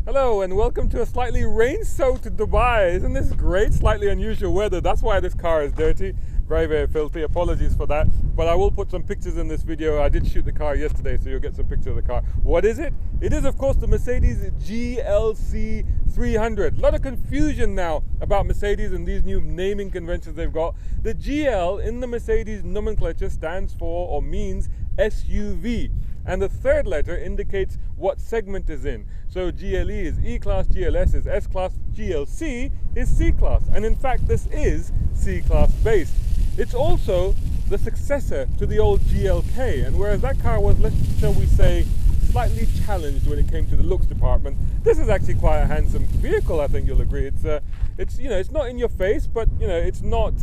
Hello and welcome to a slightly rain-soaked Dubai. Isn't this great? Slightly unusual weather. That's why this car is dirty. Very, very filthy. Apologies for that. But I will put some pictures in this video. I did shoot the car yesterday, so you'll get some pictures of the car. What is it? It is, of course, the Mercedes GLC 300. A lot of confusion now about Mercedes and these new naming conventions they've got. The GL in the Mercedes nomenclature stands for or means SUV. And the third letter indicates what segment is in. So GLE is E-Class, GLS is S-Class, GLC is C-Class. And in fact, this is C-Class based. It's also the successor to the old GLK. And whereas that car was, shall we say, slightly challenged when it came to the looks department, this is actually quite a handsome vehicle, I think you'll agree. It's you know, it's not in your face, but you know, it's not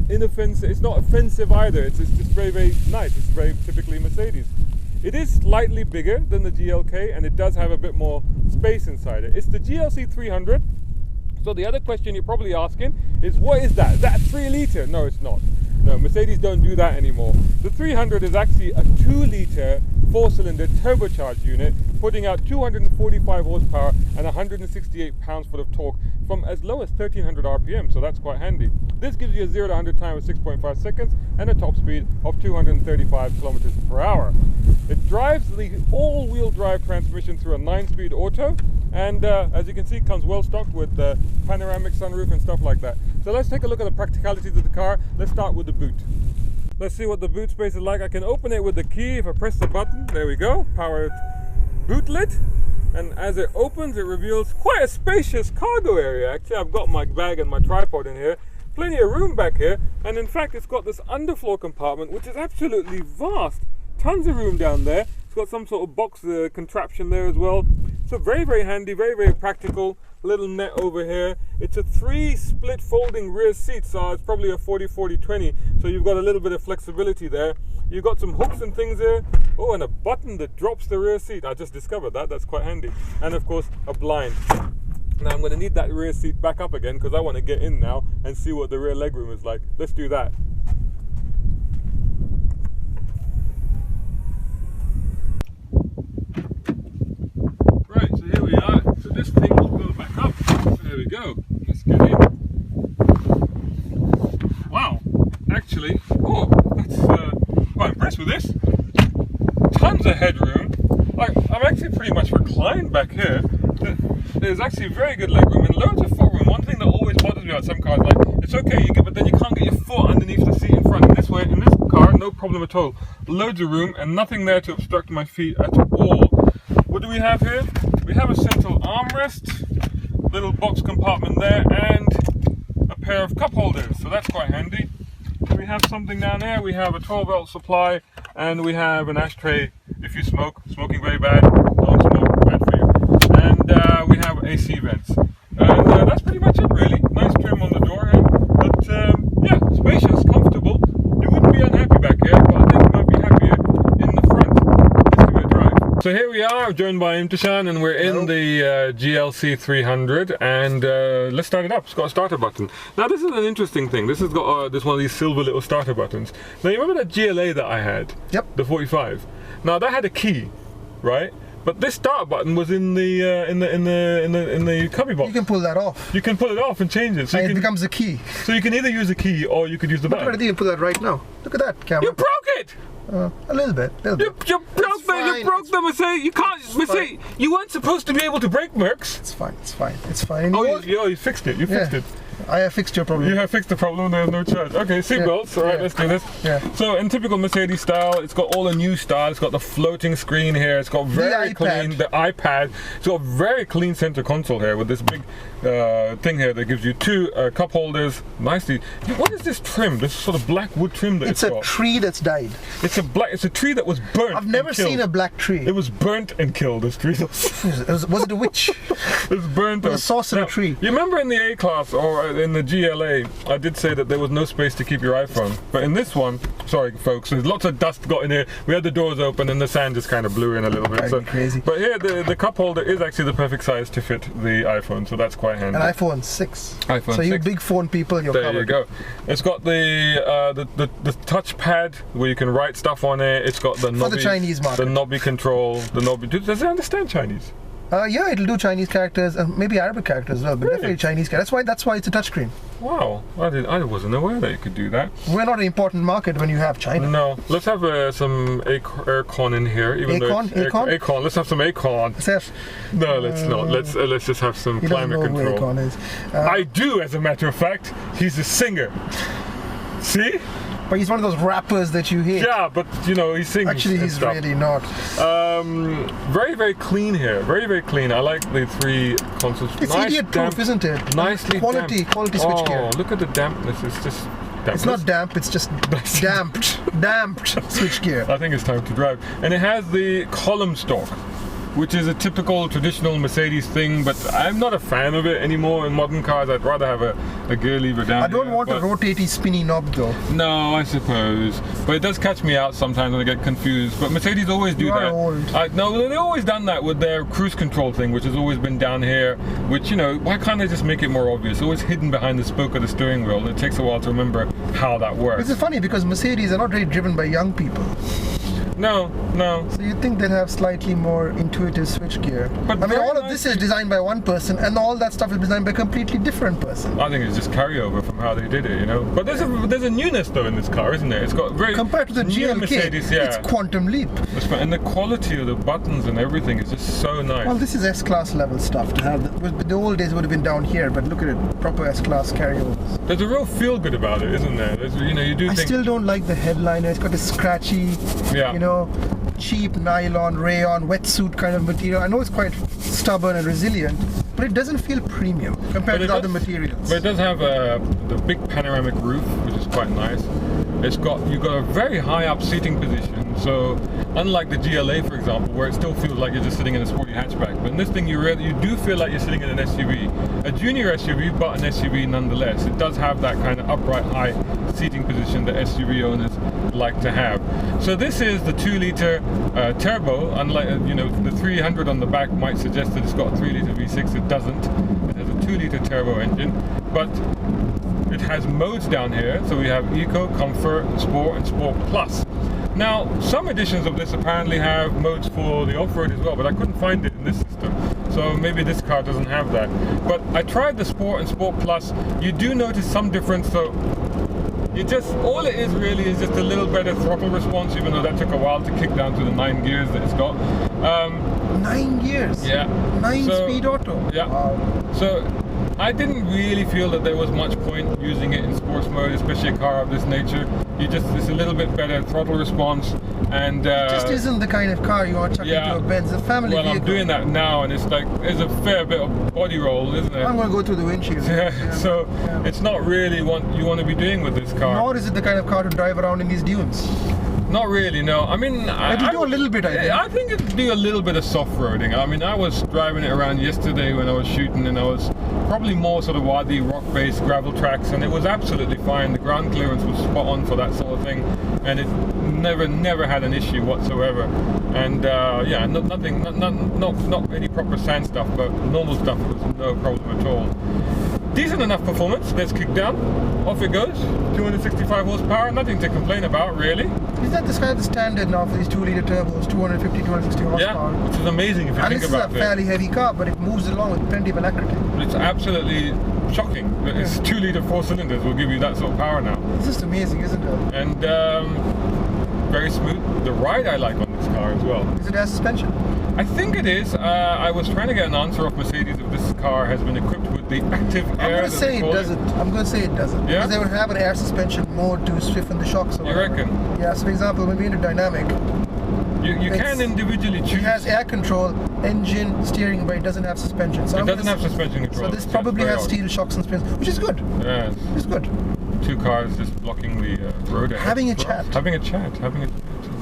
inoffensive, it's not offensive either. It's just very, very nice. It's very typically Mercedes. It is slightly bigger than the GLK and it does have a bit more space inside it. It's the GLC 300. So the other question you're probably asking is, what is that? Is that a 3 litre? No, it's not. No, Mercedes don't do that anymore. The 300 is actually a 2 litre 4-cylinder turbocharged unit, putting out 245 horsepower and 168 pounds-foot of torque from as low as 1300 RPM, so that's quite handy. This gives you a 0 to 100 time of 6.5 seconds and a top speed of 235 kilometers per hour. It drives the all-wheel drive transmission through a 9-speed auto, and as you can see, it comes well stocked with the panoramic sunroof and stuff like that. So let's take a look at the practicalities of the car. Let's start with the boot. Let's see what the boot space is like. I can open it with the key if I press the button. There we go, power boot lid. And as it opens, it reveals quite a spacious cargo area. Actually, I've got my bag and my tripod in here. Plenty of room back here. And in fact, it's got this underfloor compartment, which is absolutely vast. Tons of room down there. It's got some sort of box contraption there as well. So very, very handy, very, very practical. Little net over here. It's a 3 split folding rear seat, so it's probably a 40-40-20. So you've got a little bit of flexibility there. You've got some hooks and things there. Oh, and a button that drops the rear seat. I just discovered that. That's quite handy. And of course, a blind. Now I'm going to need that rear seat back up again because I want to get in now and see what the rear legroom is like. Let's do that. Right, so here we are. So this thing will go back up. So there we go. Let's get in. Wow. Actually, oh, that's quite impressed with this. Tons of headroom. I'm actually pretty much reclined back here. There's actually very good legroom and loads of footroom. One thing that always bothers me about some cars, like, it's okay, but then you can't get your foot underneath the seat in front. In this car, no problem at all. Loads of room and nothing there to obstruct my feet at all. What do we have here? We have a central armrest, little box compartment there, and a pair of cup holders, so that's quite handy. We have something down there. We have a 12-volt supply, and we have an ashtray if you smoke. Smoking very bad. Don't smoke, bad for you. And we have AC vents. And that's pretty much it, really. Nice trim on the door here. But yeah, spacious, comfortable. You wouldn't be unhappy back here, but I think you might be happier in the front. Let's give it a drive. So here we are, joined by Imthishan, and we're in the GLC 300, and let's start it up. It's got a starter button. Now this is an interesting thing. This has got this one of these silver little starter buttons. Now you remember that GLA that I had? Yep. The 45. Now that had a key, right? But this starter button was in the cubby box. You can pull that off. You can pull it off and change it. So and it becomes a key. So you can either use a key or you could use the button. But I didn't pull that right now. Look at that camera. You broke it! A little bit. You broke the Mercedes. You can't, Mercedes. You weren't supposed to be able to break Mercs. It's fine. It's fine. It's fine. Oh, you fixed it. You fixed it. I have fixed your problem. You have fixed the problem, there's no charge. Okay, seatbelts, alright, let's do this. So in typical Mercedes style, it's got all the new style, it's got the floating screen here, it's got very clean, the iPad, it's got very clean center console here with this big thing here that gives you 2 cup holders, nicely. What is this trim, this sort of black wood trim that it's got? It's a tree that's died. It's a tree that was burnt. I've never seen a black tree. It was burnt and killed, this tree. Was it a witch? It was burnt. With a sauce in a tree. You remember in the A-Class, or in the GLA, I did say that there was no space to keep your iPhone, but in this one, sorry folks, there's lots of dust got in here. We had the doors open and the sand just kind of blew in a little bit. So crazy. But here the cup holder is actually the perfect size to fit the iPhone, so that's quite handy. An iPhone 6. iPhone 6. So you big phone people, you're there covered. You go. It's got the touch pad where you can write stuff on it. It's got the knobby, for the Chinese market. The knobby control. The knobby. Does it understand Chinese? Yeah, it'll do Chinese characters and maybe Arabic characters as well, but Really? definitely Chinese characters. That's why it's a touchscreen. Wow, I wasn't aware that you could do that. We're not an important market when you have China. No, let's have some aircon in here. Even though Aircon? it's Aircon? aircon. Let's have some aircon. Seth, No, let's not. Let's just have some he doesn't climate know who control. Aircon is. I do, as a matter of fact. He's a singer. See? But he's one of those rappers that you hate. Yeah, but you know he sings. Actually, and he's stuff. really not. Very, very clean here. Very, very clean. I like the 3 consoles. It's idiot-proof, isn't it? Nicely Quality damped. switchgear. Oh, look at the dampness. It's just dampness. It's not damp, it's just damped switchgear. I think it's time to drive. And it has the column stalk, which is a typical traditional Mercedes thing, but I'm not a fan of it anymore in modern cars. I'd rather have a gear lever down I don't here, want a but- rotating spinny knob though. No, I suppose. But it does catch me out sometimes when I get confused. But Mercedes always do You are that. old. No, they've always done that with their cruise control thing, which has always been down here. Which, you know, why can't they just make it more obvious? Always hidden behind the spoke of the steering wheel. It takes a while to remember how that works. This is funny because Mercedes are not really driven by young people. No. So you'd think they'd have slightly more intuitive switchgear. But I mean, very all of this is designed by one person and all that stuff is designed by a completely different person. I think it's just carryover from how they did it, you know. But there's a newness though in this car, isn't there? It's got very Compared to the new GLK, Mercedes, yeah. it's quantum leap. And the quality of the buttons and everything is just so nice. Well, this is S-Class level stuff to have. The old days would have been down here, but look at it, proper S-Class carryovers. There's a real feel good about it, isn't there? There's, you know, you do I think. still don't like the headliner. It's got a scratchy, Yeah. you know, cheap nylon, rayon, wetsuit kind of material. I know it's quite stubborn and resilient, but it doesn't feel premium compared But to it other does- materials. But it does have the big panoramic roof, which is quite nice. You've got a very high up seating position. So unlike the GLA, for example, where it still feels like you're just sitting in a sporty hatchback, but in this thing you do feel like you're sitting in an SUV, a junior SUV, but an SUV nonetheless. It does have that kind of upright high seating position that SUV owners like to have. So this is the 2-liter turbo. Unlike the 300 on the back might suggest that it's got a 3-liter V6. It doesn't. It has a 2-liter turbo engine, but it has modes down here. So we have Eco, Comfort, Sport, and Sport Plus. Now, some editions of this apparently have modes for the off-road as well, but I couldn't find it in this system. So maybe this car doesn't have that. But I tried the Sport and Sport Plus. You do notice some difference. So all it is really is just a little better throttle response, even though that took a while to kick down to the 9 gears that it's got. 9 gears? Yeah. 9-speed auto? Yeah. Wow. So I didn't really feel that there was much point using it in sports mode, especially a car of this nature. It's a little bit better throttle response, and It just isn't the kind of car you want to chuck yeah. into a Benz, a family well, vehicle. I'm doing that now, and it's like there's a fair bit of body roll, isn't there? I'm going to go through the windshield. So Yeah. it's not really what you want to be doing with this car. Nor is it the kind of car to drive around in these dunes. Not really, no. I mean, It'll do a little bit, I think. I think it'll do a little bit of soft-roading. I mean, I was driving it around yesterday when I was shooting, and I was probably more sort of wadi, rock-based gravel tracks, and it was absolutely fine. The ground clearance was spot on for that sort of thing, and it never had an issue whatsoever. And yeah, nothing, not any proper sand stuff, but normal stuff was no problem at all. Decent enough performance. Let's kick down. Off it goes. 265 horsepower. Nothing to complain about, really. Is that this kind of the standard now for these 2-liter turbos, 250, 260 horsepower? Yeah, which is amazing if you And think this is about a it. fairly heavy car, but it moves along with plenty of alacrity. It's absolutely shocking. It's 2-liter 4 cylinders will give you that sort of power now. It's just amazing, isn't it? And very smooth. The ride I like on this car as well. Is it air suspension? I think it is. I was trying to get an answer off Mercedes if this car has been equipped with the active I'm air. going to say it doesn't. I'm going to say it doesn't. Yeah? Because they would have an air suspension mode to stiffen the shocks. Or You whatever. reckon? Yeah, so for example, when we're in a dynamic, You can individually choose. it has air control, engine, steering, but it doesn't have suspension. So It I'm doesn't gonna have suspension control. So this Yes, probably very has odd. steel shocks and springs, which is good. Yes. It's good. 2 cars just blocking the road ahead. Having a chat. Having a chat.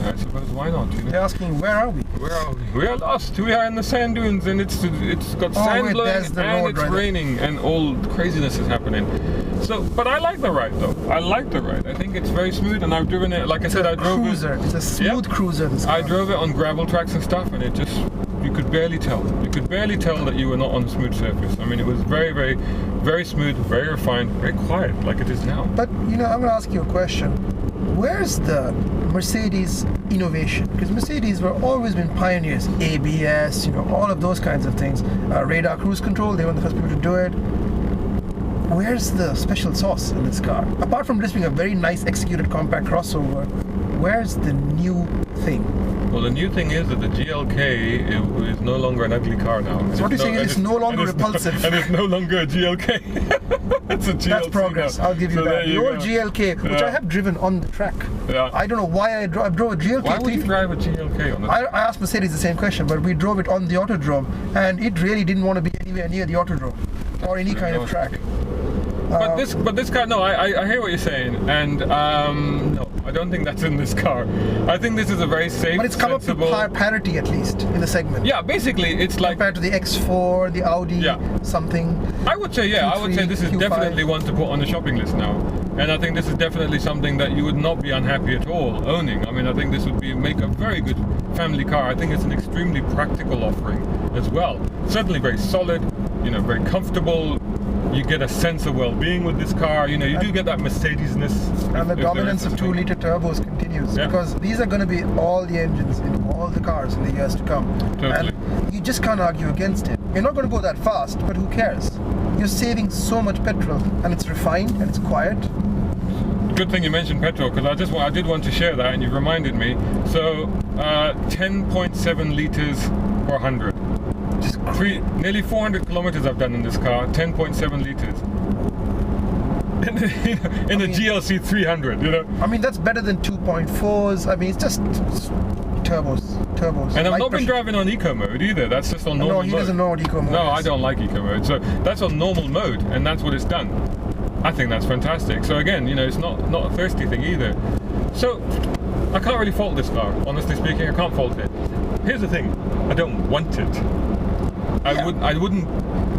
I suppose why not? You know? They're asking, where are we? Where are we? We are lost. We are in the sand dunes, and it's got sand wait, blowing, there's the and road it's right there. raining, and all craziness is happening. So, but I like the ride though. I like the ride. I think it's very smooth, and I've driven it. Like I said, I drove Cruiser. it. It's a smooth Yep. cruiser. This I car. drove it on gravel tracks and stuff, and you could barely tell. You could barely tell that you were not on a smooth surface. I mean, it was very, very, very smooth, very refined, very quiet, like it is now. But I'm going to ask you a question. where's the Mercedes innovation? Because Mercedes were always been pioneers. ABS, all of those kinds of things. Radar cruise control, they were the first people to do it. Where's the special sauce in this car? Apart from this being a very nice executed compact crossover, where's the new thing? Well, the new thing is that the GLK is no longer an ugly car now. So what you're saying is it's no longer repulsive. And it's no longer a GLK. It's a GLC. That's progress. now. I'll give you So that. The you old go. GLK, which I have driven on the track. Yeah. I don't know why I drove a GLK. Why would you drive a GLK on the I asked Mercedes the same question, but we drove it on the autodrome, and it really didn't want to be anywhere near the autodrome or any kind of track. But this car, no, I hear what you're saying, and no, I don't think that's in this car. I think this is a very safe, But it's come sensible... up to parity at least in the segment. Yeah, basically it's like... Compared to the X4, the Audi, something. I would say, yeah, I would say this is Q5. definitely one to put on the shopping list now. And I think this is definitely something that you would not be unhappy at all owning. I mean, I think this would make a very good family car. I think it's an extremely practical offering as well. Certainly very solid, very comfortable. You get a sense of well-being with this car. You do get that Mercedes-ness. And the dominance of 2-liter turbos continues because these are going to be all the engines in all the cars in the years to come. Totally. And you just can't argue against it. You're not going to go that fast, but who cares? You're saving so much petrol, and it's refined and it's quiet. Good thing you mentioned petrol, because I did want to share that, and you reminded me. So 10.7 liters per 100. Nearly 400 kilometers I've done in this car. 10.7 liters. in a GLC 300, I mean, that's better than 2.4s. I mean, it's just turbos. And I've not been driving on eco mode either. That's just on normal mode. No, he doesn't know what eco mode is. No, I don't like eco mode. So that's on normal mode, and that's what it's done. I think that's fantastic. So again, it's not a thirsty thing either. So I can't really fault this car. Honestly speaking, I can't fault it. Here's the thing: I don't want it. I wouldn't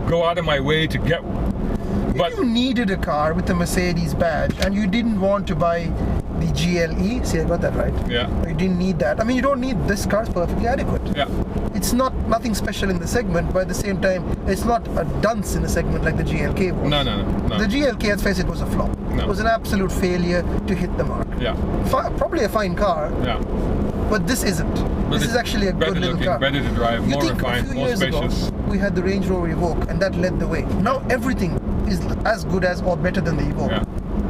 go out of my way to get one. But if you needed a car with a Mercedes badge and you didn't want to buy the GLE, see, I got that right. Yeah. You didn't need that. I mean, you don't need this car. It's perfectly adequate. Yeah. It's nothing special in the segment, but at the same time, it's not a dunce in the segment like the GLK was. No. The GLK, let's face it, was a flop. No. It was an absolute failure to hit the mark. Yeah. Probably a fine car. Yeah. But this isn't. This is actually a good little car. Better to drive, more refined, more spacious. Ago, we had the Range Rover Evoque, and that led the way. Now everything is as good as or better than the Evoque. Yeah.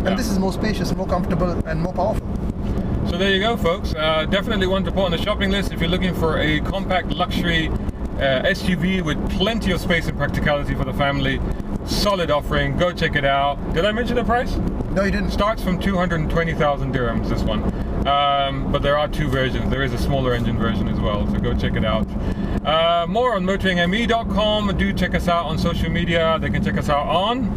And this is more spacious, more comfortable, and more powerful. So there you go, folks. Definitely one to put on the shopping list if you're looking for a compact luxury SUV with plenty of space and practicality for the family. Solid offering. Go check it out. Did I mention the price? No, you didn't. Starts from 220,000 dirhams, this one. But there are two versions. There is a smaller engine version as well, so go check it out. More on motoringme.com. Do check us out on social media. They can check us out on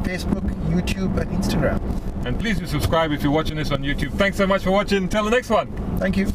Facebook, YouTube, and Instagram. And please do subscribe if you're watching this on YouTube. Thanks so much for watching. Until the next one. Thank you.